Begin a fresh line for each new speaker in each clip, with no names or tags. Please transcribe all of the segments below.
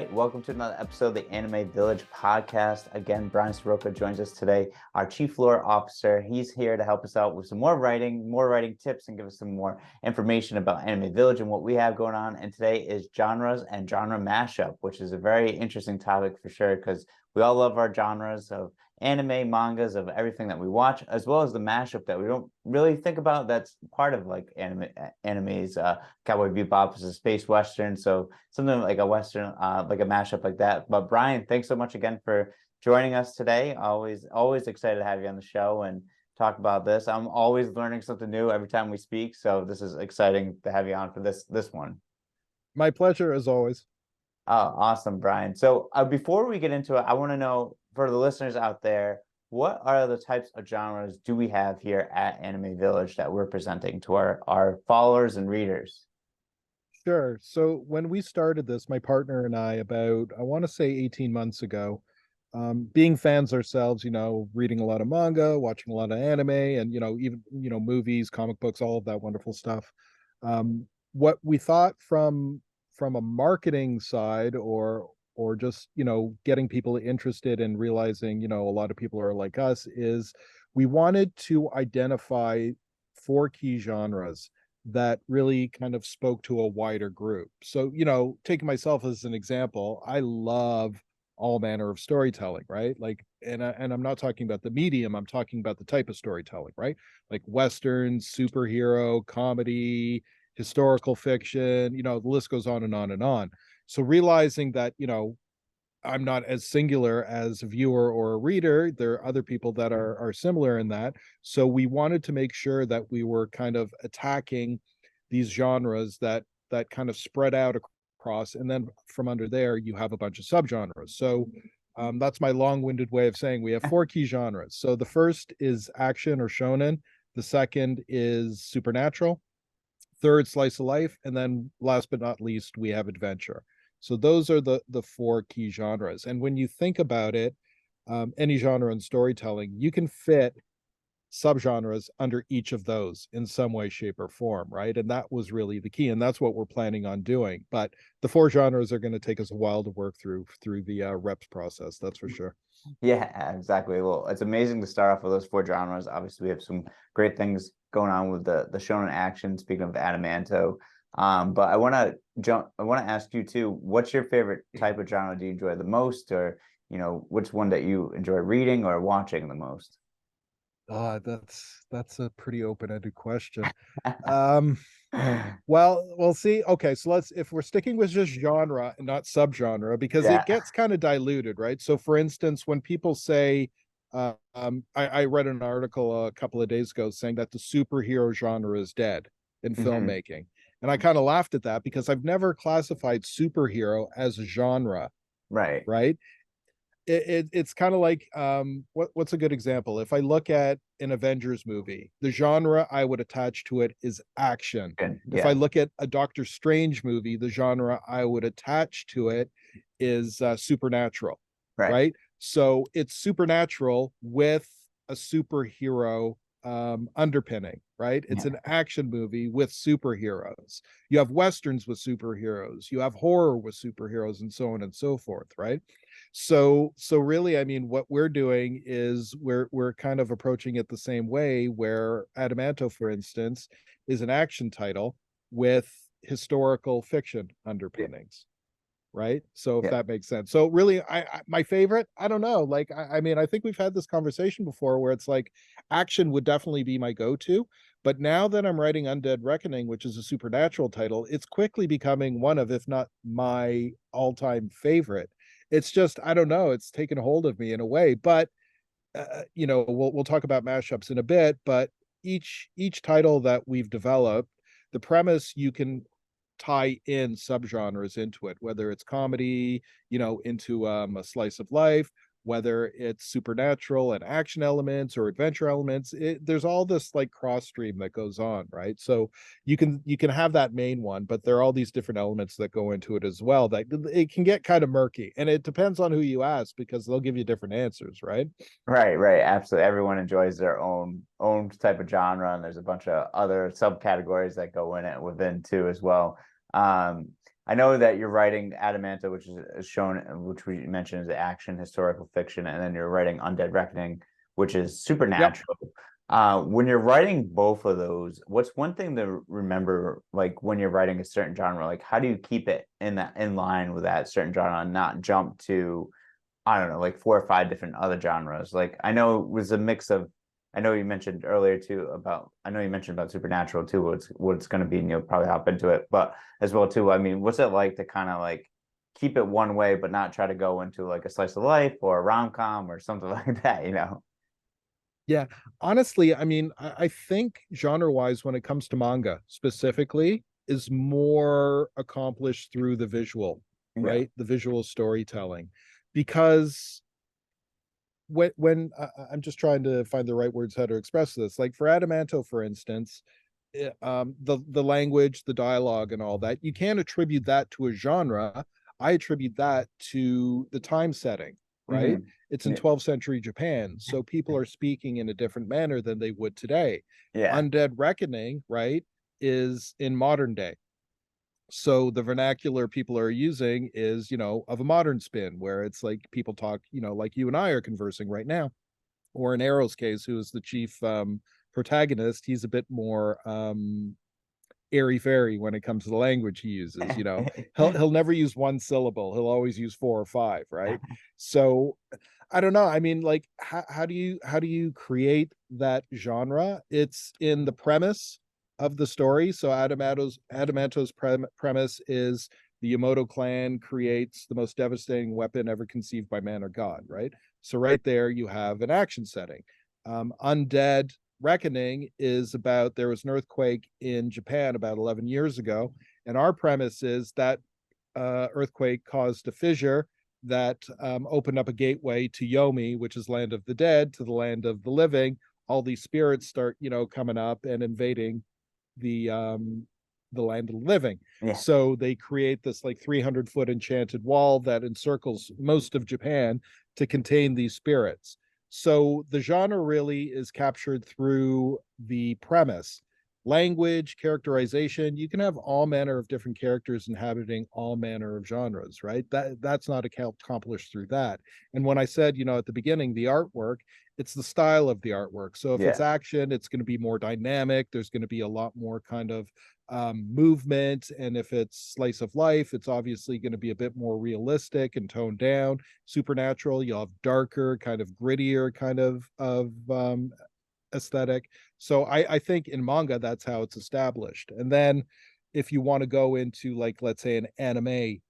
right, welcome to another episode of the Anime Village podcast. Again, Brian Soroka joins us today, our Chief Lore Officer. He's here to help us out with some more writing tips, and give us some more information about Anime Village and what we have going on. And today is Genres and Genre Mashup, which is a very interesting topic for sure, because we all love our genres of anime, mangas, of everything that we watch, as well as the mashup that we don't really think about. That's part of like animes. Cowboy Bebop is a space western, so something like a western, like a mashup like that. But Brian, thanks so much again for joining us today. Always excited to have you on the show and talk about this. I'm always learning something new every time we speak, so this is exciting to have you on for this one.
My pleasure, as always.
Oh, awesome, Brian. So before we get into it, I want to know, for the listeners out there, what are the types of genres do we have here at Anime Village that we're presenting to our followers and readers?
Sure. So when we started this, my partner and I, about, I want to say 18 months ago, being fans ourselves, reading a lot of manga, watching a lot of anime, and, even, movies, comic books, all of that wonderful stuff. What we thought from a marketing side, or just getting people interested and realizing a lot of people are like us, is we wanted to identify 4 key genres that really kind of spoke to a wider group. So taking myself as an example, I love all manner of storytelling, right? Like, and I'm not talking about the medium, I'm talking about the type of storytelling, right? Like westerns, superhero, comedy, historical fiction, the list goes on and on and on. So realizing that, I'm not as singular as a viewer or a reader, there are other people that are similar in that. So we wanted to make sure that we were kind of attacking these genres that kind of spread out across, and then from under there you have a bunch of subgenres. So that's my long-winded way of saying we have 4 key genres. So the first is action or shonen, the second is supernatural, third slice of life, and then last but not least we have adventure. So those are the 4 key genres. And when you think about it, any genre in storytelling, you can fit subgenres under each of those in some way, shape, or form, right? And that was really the key, and that's what we're planning on doing. But the 4 genres are going to take us a while to work through the reps process, that's for sure.
Yeah, exactly. Well, it's amazing to start off with those 4 genres. Obviously, we have some great things going on with the shonen action. Speaking of Adamanto, but I want to ask you too. What's your favorite type of genre? Do you enjoy the most, or which one that you enjoy reading or watching the most?
That's a pretty open-ended question. Well, we'll see. Okay, so if we're sticking with just genre and not subgenre, because
Yeah.
it gets kind of diluted, right? So for instance, when people say, I read an article a couple of days ago saying that the superhero genre is dead in filmmaking. And I kind of laughed at that because I've never classified superhero as a genre,
Right.
right? It's kind of like, what's a good example? If I look at an Avengers movie, the genre I would attach to it is action.
Good.
If I
Yeah.
look at a Doctor Strange movie, the genre I would attach to it is supernatural,
Right.
right? So it's supernatural with a superhero underpinning, right? It's
Yeah.
an action movie with superheroes. You have westerns with superheroes, you have horror with superheroes, and so on and so forth, right? So really, I mean, what we're doing is we're kind of approaching it the same way, where Adamanto, for instance, is an action title with historical fiction underpinnings, right? So if
Yeah.
that makes sense. So really, my favorite, I don't know. Like, I mean, I think we've had this conversation before where it's like action would definitely be my go-to. But now that I'm writing Undead Reckoning, which is a supernatural title, it's quickly becoming one of, if not my all-time favorite. It's just, I don't know, it's taken hold of me in a way. But we'll talk about mashups in a bit, but each title that we've developed, the premise, you can tie in subgenres into it, whether it's comedy, into a slice of life, whether it's supernatural and action elements or adventure elements. There's all this like cross stream that goes on, right? So you can have that main one, but there are all these different elements that go into it as well, that it can get kind of murky, and it depends on who you ask because they'll give you different answers, right?
Right. Absolutely. Everyone enjoys their own type of genre, and there's a bunch of other subcategories that go in it within too as well. I know that you're writing Adamanta, which is shown, which we mentioned is action, historical fiction, and then you're writing Undead Reckoning, which is
Yep.
supernatural. When you're writing both of those, what's one thing to remember, like when you're writing a certain genre, like how do you keep it in line with that certain genre and not jump to, I don't know, like four or five different other genres? Like I know it was a mix of, I know you mentioned earlier too about, I know you mentioned about Supernatural too, what it's going to be, and you'll probably hop into it, but as well too, I mean, what's it like to kind of like keep it one way, but not try to go into like a slice of life or a rom-com or something like that, you know?
Yeah, honestly, I mean, I think genre-wise, when it comes to manga specifically, is more accomplished through the visual,
Yeah.
right? The visual storytelling, because I'm just trying to find the right words how to express this. Like for Adamanto, for instance, the language, the dialogue, and all that, you can't attribute that to a genre. I attribute that to the time setting, right?
Hmm.
It's in
Yeah.
12th century Japan, so people are speaking in a different manner than they would today.
Yeah.
Undead Reckoning, right, is in modern day. So the vernacular people are using is, of a modern spin, where it's like people talk, like you and I are conversing right now. Or in Arrow's case, who is the chief protagonist, he's a bit more airy fairy when it comes to the language he uses. He'll never use one syllable. He'll always use four or five, right? So I don't know. I mean, like, how do you create that genre? It's in the premise of the story. So Adamanto's premise is the Yamoto clan creates the most devastating weapon ever conceived by man or god, right? So right there you have an action setting. Undead Reckoning is about, there was an earthquake in Japan about 11 years ago, and our premise is that earthquake caused a fissure that opened up a gateway to Yomi, which is land of the dead, to the land of the living. All these spirits start, coming up and invading the the land of the living.
Yeah.
So they create this like 300-foot enchanted wall that encircles most of Japan to contain these spirits. So the genre really is captured through the premise, language, characterization. You can have all manner of different characters inhabiting all manner of genres, right? That's not accomplished through that. And when I said, at the beginning, the artwork, it's the style of the artwork. So if it's
Yeah.
action, it's going to be more dynamic. There's going to be a lot more kind of movement. And if it's slice of life, it's obviously going to be a bit more realistic and toned down. Supernatural, you'll have darker, kind of grittier kind of aesthetic. So I think in manga, that's how it's established. And then if you want to go into, like, let's say an anime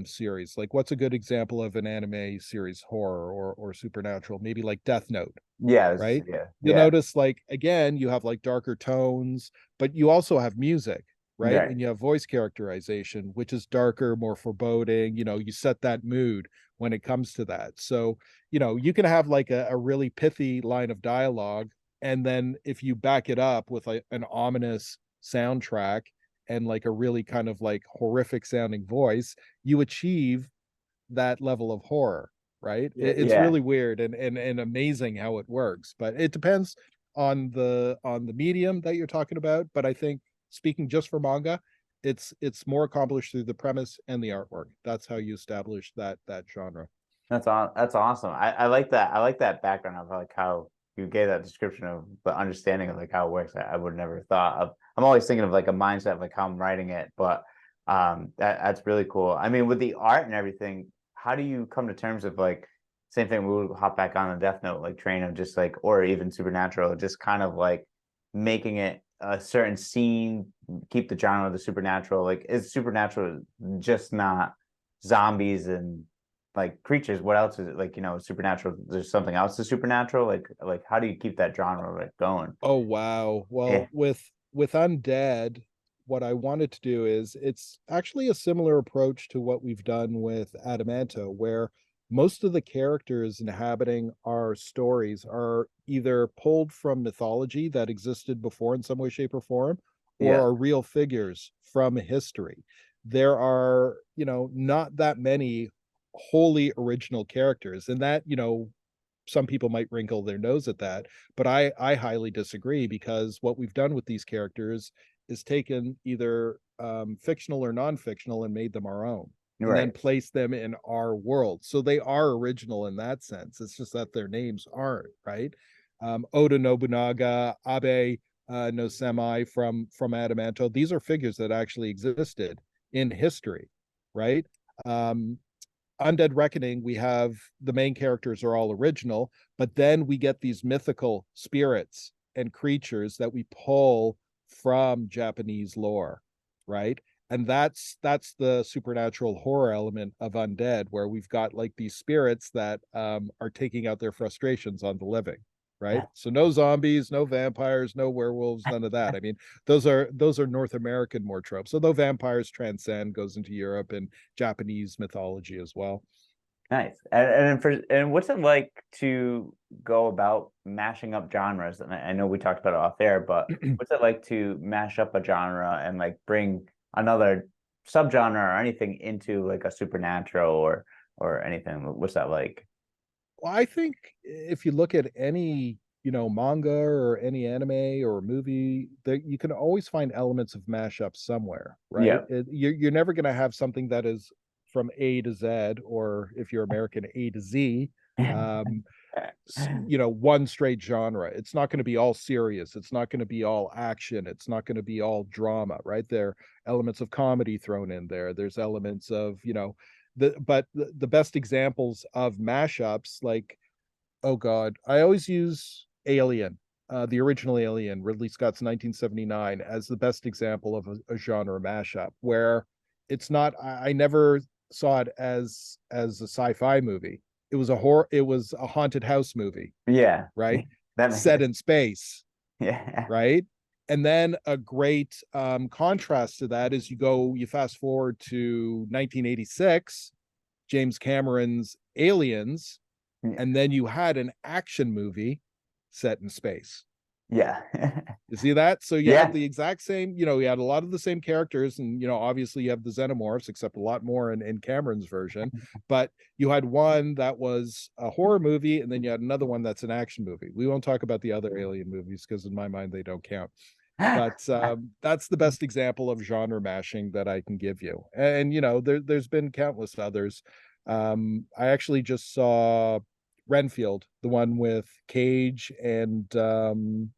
series, like what's a good example of an anime series, horror or supernatural? Maybe like Death Note,
Yeah.
right?
Yeah.
You'll
Yeah.
notice, like, again, you have like darker tones, but you also have music, right?
Right.
And you have voice characterization, which is darker, more foreboding. You set that mood when it comes to that. So, you can have like a really pithy line of dialogue, and then if you back it up with like an ominous soundtrack and like a really kind of like horrific sounding voice, you achieve that level of horror, right? It's
Yeah.
really weird and amazing how it works, but it depends on the medium that you're talking about. But I think, speaking just for manga, it's more accomplished through the premise and the artwork. That's how you establish that genre.
That's awesome. I like that. I like that background of like how you gave that description of the understanding of like how it works. I would never thought of. I'm always thinking of like a mindset of like how I'm writing it, but that's really cool. I mean, with the art and everything, how do you come to terms of like same thing? We would hop back on the Death Note like train of just like, or even Supernatural, just kind of like making it a certain scene, keep the genre of the supernatural. Like, is supernatural just not zombies and like creatures? What else is it, like, supernatural? There's something else to supernatural, like how do you keep that genre like going?
Oh wow.
Yeah.
Well, with Undead, what I wanted to do is, it's actually a similar approach to what we've done with Adamanto, where most of the characters inhabiting our stories are either pulled from mythology that existed before in some way, shape, or form, or
Yeah.
are real figures from history. There are, not that many wholly original characters, and that, some people might wrinkle their nose at that, but I highly disagree, because what we've done with these characters is taken either fictional or non-fictional and made them our own, and then
Right.
placed them in our world. So they are original in that sense. It's just that their names aren't, right? Oda Nobunaga, Abe no Semi from Adamanto. These are figures that actually existed in history, right? Undead Reckoning, we have the main characters are all original, but then we get these mythical spirits and creatures that we pull from Japanese lore, right? And that's the supernatural horror element of Undead, where we've got like these spirits that are taking out their frustrations on the living, right? So no zombies, no vampires, no werewolves, none of that. I mean, those are North American more tropes. Although vampires transcend, goes into Europe and Japanese mythology as well.
Nice. And what's it like to go about mashing up genres? And I know we talked about it off air, but what's it like to mash up a genre and like bring another subgenre or anything into like a supernatural or anything? What's that like?
Well, I think if you look at any, manga or any anime or movie, that you can always find elements of mashup somewhere, right?
Yeah.
You're never going to have something that is from A to Z, or if you're American, A to Z. Um, one straight genre. It's not going to be all serious. It's not going to be all action. It's not going to be all drama, right? There are elements of comedy thrown in there. There's elements of, the best examples of mashups, like, oh God, I always use Alien, the original Alien, Ridley Scott's 1979, as the best example of a genre mashup, where it's not, I never saw it as a sci-fi movie. It was a horror, it was a haunted house movie,
Yeah.
right?
That makes
Set
sense.
in space,
Yeah.
right? And then a great contrast to that is you fast forward to 1986, James Cameron's Aliens,
Yeah.
and then you had an action movie set in space.
Yeah.
You see that? So you had
Yeah.
the exact same, you had a lot of the same characters, and obviously you have the xenomorphs, except a lot more in Cameron's version. But you had one that was a horror movie, and then you had another one that's an action movie. We won't talk about the other Alien movies because in my mind they don't count. But that's the best example of genre mashing that I can give you. And there's been countless others. I actually just saw Renfield, the one with Cage and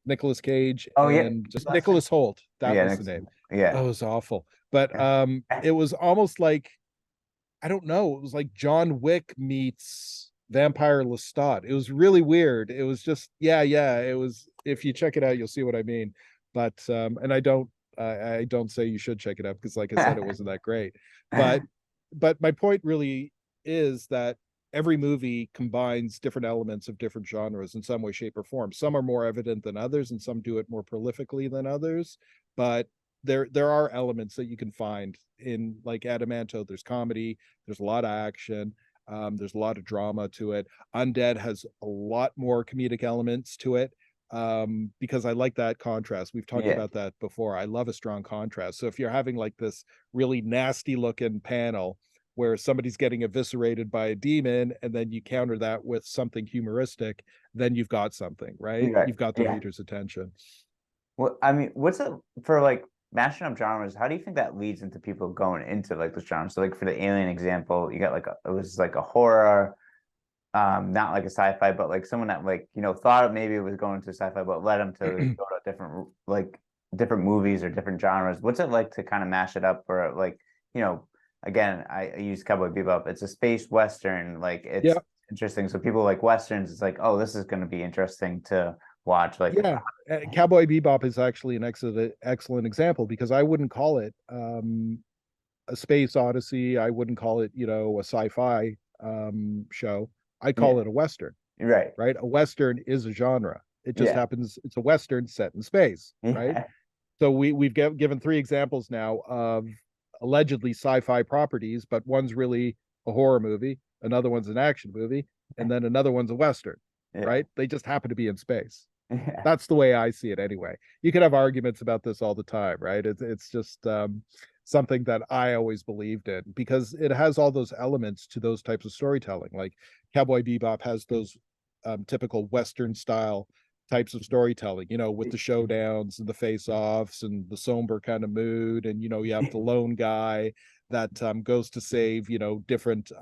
Nicolas Cage
Oh yeah.
and just Nicholas Holt. That
Yeah.
was the name.
Yeah.
Oh, it was awful. But it was almost like, I don't know, it was like John Wick meets Vampire Lestat. It was really weird. It was just, yeah. It was, if you check it out, you'll see what I mean. But and I don't say you should check it out because, like I said, it wasn't that great. But my point really is that every movie combines different elements of different genres in some way, shape, or form. Some are more evident than others, and some do it more prolifically than others. But there are elements that you can find in, like, Adamanto. There's comedy, there's a lot of action, there's a lot of drama to it. Undead has a lot more comedic elements to it, because I like that contrast. We've talked
Yeah.
about that before. I love a strong contrast. So if you're having like this really nasty looking panel where somebody's getting eviscerated by a demon, and then you counter that with something humoristic, then you've got something, right?
Right.
You've got the
Yeah.
reader's attention.
Well, I mean, what's it for like mashing up genres? How do you think that leads into people going into like this genre? So, like for the Alien example, you got like it was like a horror, not like a sci-fi, but like someone that like thought maybe it was going to sci-fi, but led them to go to different movies or different genres. What's it like to kind of mash it up for like again, I use Cowboy Bebop. It's a space western, like it's
Yeah,
interesting. So people like westerns. It's like, oh, this is going to be interesting to watch. Like,
yeah. Cowboy Bebop is actually an excellent example, because I wouldn't call it a space odyssey. I wouldn't call it, a sci-fi show. I
yeah,
call it a western,
right,
right? A western is a genre. It just
yeah,
happens it's a western set in space, right?
yeah,
So we've given three examples now of allegedly sci-fi properties, but one's really a horror movie, another one's an action movie, and then another one's a western,
yeah,
right? They just happen to be in space.
yeah,
That's the way I see it anyway. You can have arguments about this all the time, right? It's just something that I always believed in, because it has all those elements to those types of storytelling. Like Cowboy Bebop has those typical Western style, types of storytelling, with the showdowns and the face-offs and the somber kind of mood. And, you have the lone guy that goes to save, different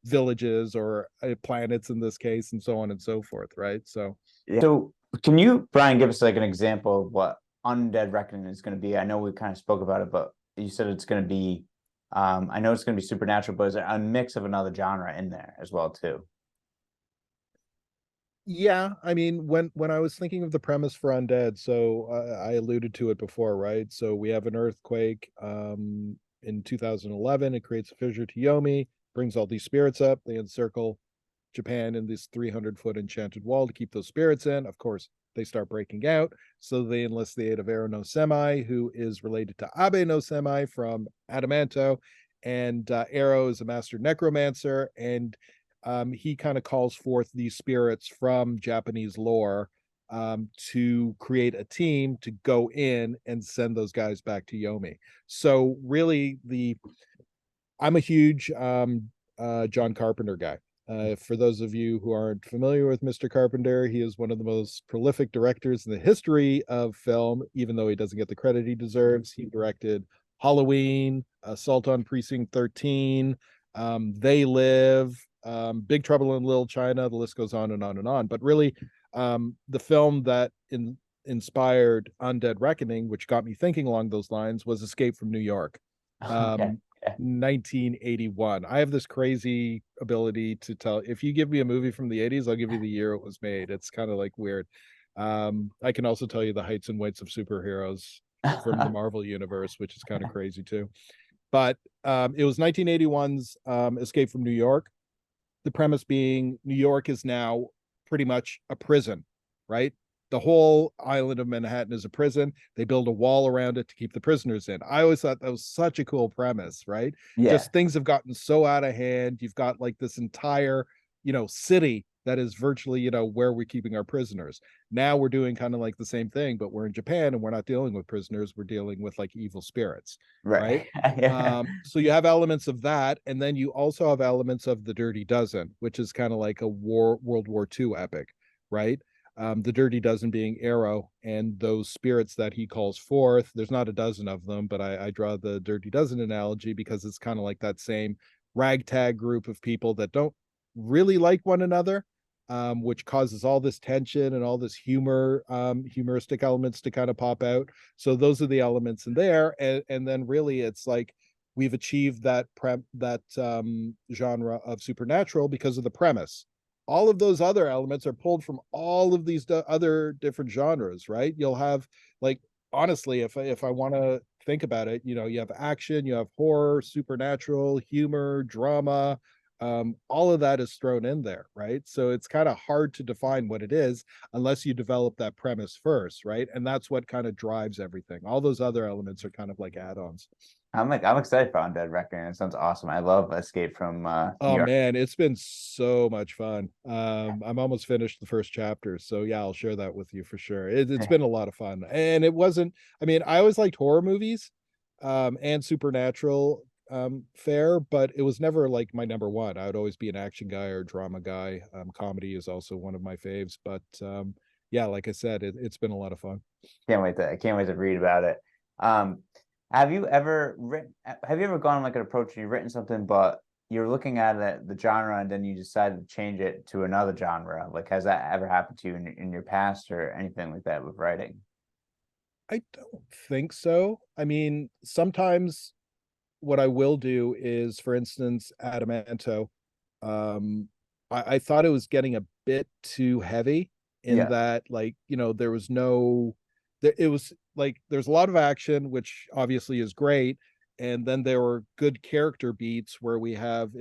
villages or planets in this case, and so on and so forth, right? So,
Yeah. So can you, Brian, give us like an example of what Undead Reckoning is going to be? I know we kind of spoke about it, but you said it's going to be, I know it's going to be supernatural, but is there a mix of another genre in there as well too?
yeah, I mean, when I was thinking of the premise for Undead, so I alluded to it before, right? So we have an earthquake in 2011. It creates a fissure to Yomi, brings all these spirits up. They encircle Japan in this 300-foot enchanted wall to keep those spirits in. Of course, they start breaking out. So they enlist the aid of Ero no Semi, who is related to Abe no Semi from Adamanto. And Ero is a master necromancer. And he kind of calls forth these spirits from Japanese lore to create a team to go in and send those guys back to Yomi. So really, I'm a huge John Carpenter guy. For those of you who aren't familiar with Mr. Carpenter, he is one of the most prolific directors in the history of film, even though he doesn't get the credit he deserves. He directed Halloween, Assault on Precinct 13, They Live, Big Trouble in Little China. The list goes on and on and on. But really, the film that inspired Undead Reckoning, which got me thinking along those lines, was Escape from New York.
Okay.
1981. I have this crazy ability to tell, if you give me a movie from the 80s, I'll give you the year it was made. It's kind of like weird. I can also tell you the heights and weights of superheroes from the Marvel universe, which is kind of crazy too. But it was 1981's Escape from New York. The premise being New York is now pretty much a prison, right? The whole island of Manhattan is a prison. They build a wall around it to keep the prisoners in. I always thought that was such a cool premise, right?
Yeah.
Just things have gotten so out of hand. You've got like this entire, city that is virtually, where we're keeping our prisoners. Now we're doing kind of like the same thing, but we're in Japan and we're not dealing with prisoners. We're dealing with like evil spirits, right?
Right. Yeah.
So you have elements of that, and then you also have elements of the Dirty Dozen, which is kind of like a World War II epic, right? The Dirty Dozen being Arrow and those spirits that he calls forth. There's not a dozen of them, but I draw the Dirty Dozen analogy because it's kind of like that same ragtag group of people that don't really like one another, which causes all this tension and all this humoristic elements to kind of pop out. So those are the elements in there, and then really it's like we've achieved that genre of supernatural because of the premise. All of those other elements are pulled from all of these other different genres, right? You'll have, like, honestly, if I want to think about it, you have action, you have horror, supernatural, humor, drama, all of that is thrown in there, right? So it's kind of hard to define what it is unless you develop that premise first, right? And that's what kind of drives everything. All those other elements are kind of like add-ons.
I'm excited for Undead Reckoning. It sounds awesome. I love Escape from New
Oh
York.
man, it's been so much fun. I'm almost finished the first chapter, so yeah, I'll share that with you for sure. It's been a lot of fun, and it wasn't. I mean, I always liked horror movies, and supernatural fare, but it was never like my number one. I would always be an action guy or drama guy. Comedy is also one of my faves, but yeah, like I said, it's been a lot of fun.
I can't wait to read about it. Um, have you ever gone like an approach and you've written something, but you're looking at it, the genre, and then you decided to change it to another genre? Like, has that ever happened to you in your past or anything like that with writing?
I don't think so. I mean, sometimes what I will do is, for instance, Adamanto. Um, I thought it was getting a bit too heavy in
Yeah.
that, like, there was no, it was like there's a lot of action, which obviously is great, and then there were good character beats where we have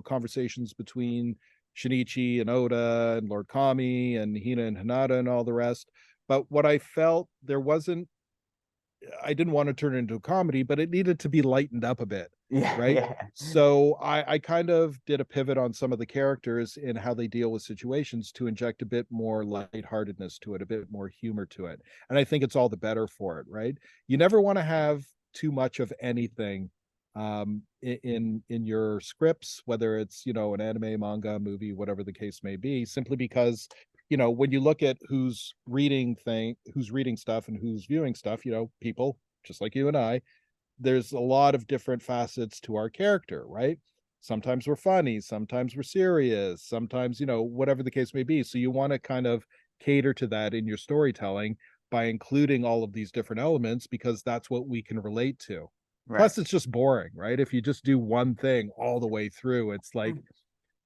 conversations between Shinichi and Oda and Lord Kami and Hina and Hanada and all the rest. But what I felt there wasn't, I didn't want to turn it into a comedy, but it needed to be lightened up a bit,
Yeah.
right?
Yeah.
So I kind of did a pivot on some of the characters and how they deal with situations to inject a bit more lightheartedness to it, a bit more humor to it. And I think it's all the better for it, right? You never want to have too much of anything in your scripts, whether it's an anime, manga, movie, whatever the case may be, simply because when you look at who's reading stuff and who's viewing stuff, people just like you and I, there's a lot of different facets to our character, right? Sometimes we're funny, sometimes we're serious, sometimes, whatever the case may be. So you want to kind of cater to that in your storytelling by including all of these different elements, because that's what we can relate to.
Right.
Plus, it's just boring, right? If you just do one thing all the way through, it's like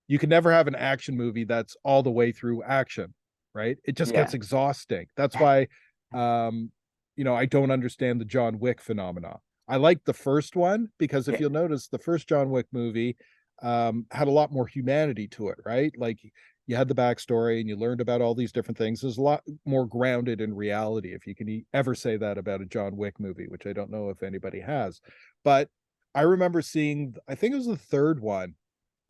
you can never have an action movie that's all the way through action, right? It just
Yeah.
gets exhausting. That's why I don't understand the John Wick phenomena. I like the first one because if
Yeah.
you'll notice, the first John Wick movie had a lot more humanity to it, right? Like you had the backstory and you learned about all these different things. There's a lot more grounded in reality, if you can ever say that about a John Wick movie, which I don't know if anybody has. But I remember seeing, I think it was the third one,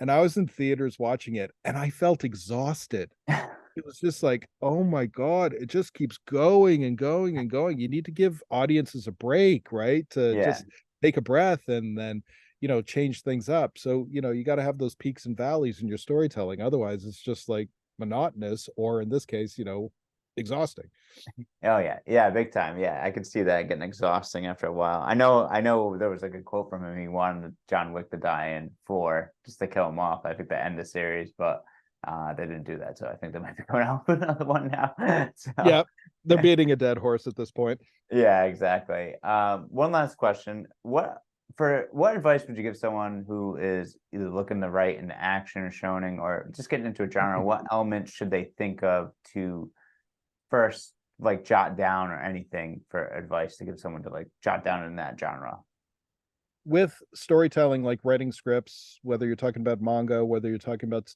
and I was in theaters watching it, and I felt exhausted. It was just like, oh my God, it just keeps going and going and going. You need to give audiences a break, right? To
Yeah.
just take a breath and then, change things up. So, you got to have those peaks and valleys in your storytelling. Otherwise, it's just like monotonous, or in this case, exhausting.
Oh yeah, yeah, big time. Yeah, I could see that getting exhausting after a while. I know there was like a quote from him. He wanted John Wick to die in 4 just to kill him off. I think to end the series, but they didn't do that. So I think they might be going out with another one now. So
Yeah, they're beating a dead horse at this point.
yeah, exactly. One last question. What advice would you give someone who is either looking to write an action or shonen or just getting into a genre? What elements should they think of to first like jot down, or anything for advice to give someone to like jot down in that genre?
With storytelling, like writing scripts, whether you're talking about manga, whether you're talking about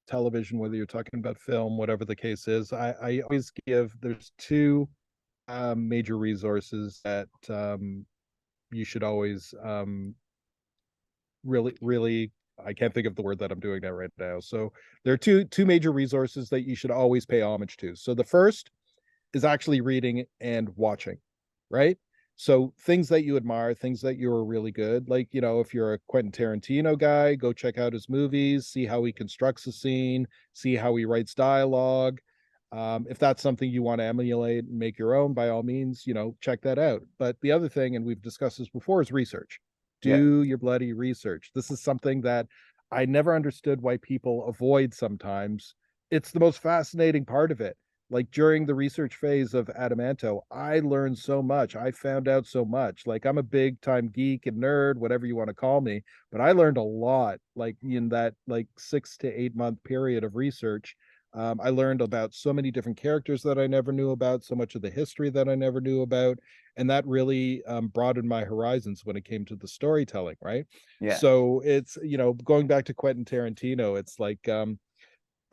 television, whether you're talking about film, whatever the case is, I always there's two major resources that you should always really, I can't think of the word that I'm doing that right now. So there are two major resources that you should always pay homage to. So the first is actually reading and watching, right? So things that you admire, things that you're really good, like, if you're a Quentin Tarantino guy, go check out his movies, see how he constructs a scene, see how he writes dialogue. If that's something you want to emulate and make your own, by all means, check that out. But the other thing, and we've discussed this before, is research.
Yeah.
Do your bloody research. This is something that I never understood why people avoid sometimes. It's the most fascinating part of it. Like during the research phase of Adamanto, I learned so much. I found out so much. Like I'm a big time geek and nerd, whatever you want to call me, but I learned a lot like in that like 6 to 8 month period of research. I learned about so many different characters that I never knew about, so much of the history that I never knew about. And that really broadened my horizons when it came to the storytelling, right?
Yeah.
So it's, going back to Quentin Tarantino, it's like,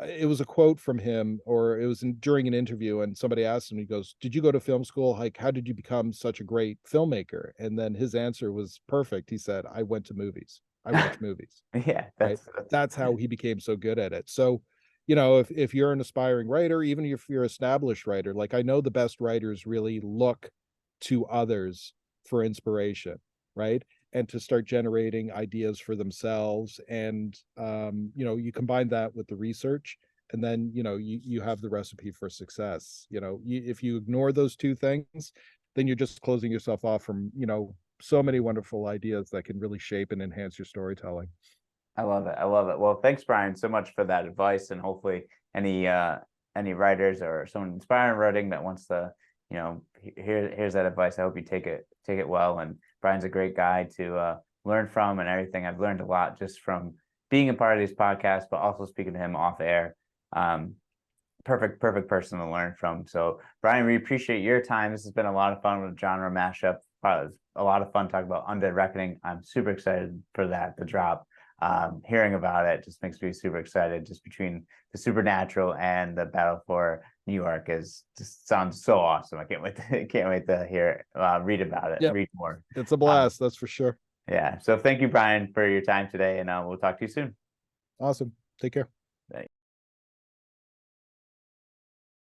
it was a quote from him, or it was during an interview, and somebody asked him, he goes, did you go to film school? Like, how did you become such a great filmmaker? And then his answer was perfect. He said, I went to movies. I watch movies.
Yeah,
Right. That's how he became so good at it. So, if you're an aspiring writer, even if you're an established writer, like I know the best writers really look to others for inspiration, right? And to start generating ideas for themselves. And you combine that with the research, and then you have the recipe for success. If you ignore those two things, then you're just closing yourself off from so many wonderful ideas that can really shape and enhance your storytelling.
I love it. I love it. Well, thanks, Brian, so much for that advice. And hopefully any writers or someone inspiring writing that wants to, here's that advice. I hope you take it well. And Brian's a great guy to learn from and everything. I've learned a lot just from being a part of these podcasts, but also speaking to him off air. Perfect person to learn from. So Brian, we appreciate your time. This has been a lot of fun with Genre Mashup. A lot of fun talking about Undead Reckoning. I'm super excited for that to drop. Hearing about it just makes me super excited. Just between the supernatural and the battle for New York just sounds so awesome. I can't wait to hear read about it,
Yep.
read more.
It's a blast, that's for sure.
Yeah. So thank you, Brian, for your time today, and we'll talk to you soon.
Awesome. Take care.